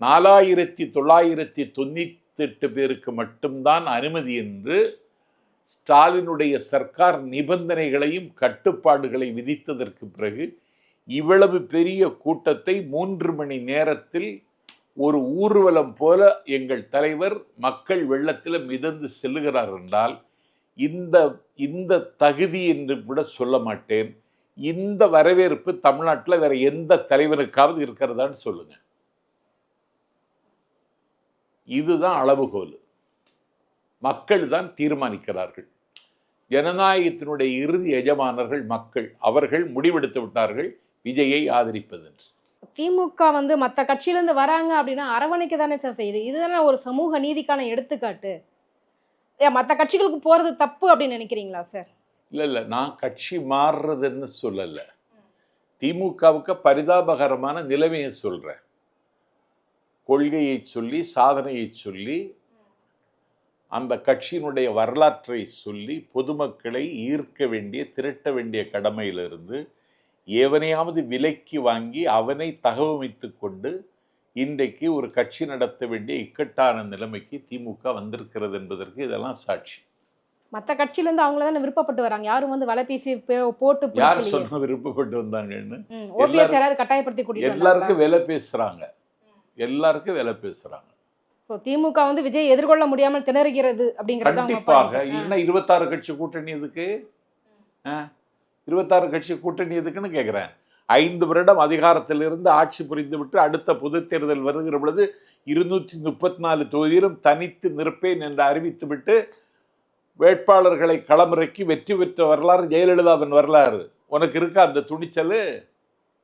4998 பேருக்கு மட்டும்தான் அனுமதி என்று ஸ்டாலினுடைய சர்க்கார் நிபந்தனைகளையும் கட்டுப்பாடுகளை விதித்ததற்கு பிறகு இவ்வளவு பெரிய கூட்டத்தை 3 மணி நேரத்தில் ஒரு ஊர்வலம் போல எங்கள் தலைவர் மக்கள் வெள்ளத்தில் மிதந்து செல்லுகிறார் என்றால் இந்த தகுதி என்று கூட சொல்ல மாட்டேன். இந்த வரவேற்பு தமிழ்நாட்டில் வேற எந்த தலைவருக்காவது இருக்கிறதான்னு சொல்லுங்க. இதுதான் அளவுகோல். மக்கள் தான் தீர்மானிக்கிறார்கள். ஜனநாயகத்தினுடைய இறுதி எஜமானர்கள் மக்கள். அவர்கள் முடிவெடுத்து விட்டார்கள் விஜயை ஆதரிப்பது என்று. திமுக மற்ற கட்சியிலிருந்து வராங்க அப்படின்னா அரவணைக்க தானே சார் செய்யுது. இதுதானே ஒரு சமூக நீதிக்கான எடுத்துக்காட்டு. மற்ற கட்சிகளுக்கு போறது தப்பு அப்படின்னு நினைக்கிறீங்களா சார்? இல்ல நான் கட்சி மாறுறதுன்னு சொல்லல. திமுகவுக்கு பரிதாபகரமான நிலைமையை சொல்றேன். கொள்கையை சொல்லி சாதனையை சொல்லி அந்த கட்சியினுடைய வரலாற்றை சொல்லி பொதுமக்களை ஈர்க்க வேண்டிய திரட்ட வேண்டிய கடமையிலிருந்து எவனையாவது விலைக்கு வாங்கி அவனை தகவமைத்து கொண்டு இன்றைக்கு ஒரு கட்சி நடத்த வேண்டிய இக்கட்டான நிலைமைக்கு திமுக வந்திருக்கிறது என்பதற்கு இதெல்லாம் சாட்சி. மற்ற கட்சியிலேருந்து அவங்கள தானே விருப்பப்பட்டு வராங்க. யாரும் வலை பேசி போட்டு யார் சொன்ன விருப்பப்பட்டு வந்தாங்கன்னு கட்டாயப்படுத்தி எல்லாருக்கும் வேலை பேசுறாங்க. எல்லாருக்கும் வேலை பேசுறாங்க. திமுக விஜய் எதிர்கொள்ள முடியாமல் திணறுகிறது அப்படிங்கிறது கண்டிப்பாக. இல்லைன்னா 26 கட்சி கூட்டணி எதுக்கு? 26 கட்சி கூட்டணி எதுக்குன்னு கேட்குறேன். 5 வருடம் அதிகாரத்திலிருந்து ஆட்சி புரிந்து விட்டு அடுத்த பொது தேர்தல் வருகிற பொழுது 234 தொகுதியிலும் தனித்து நிற்பேன் என்று அறிவித்து விட்டு வேட்பாளர்களை களமிறக்கி வெற்றி பெற்ற வரலாறு ஜெயலலிதாவின் வரலாறு. உனக்கு இருக்கா அந்த துணிச்சல்?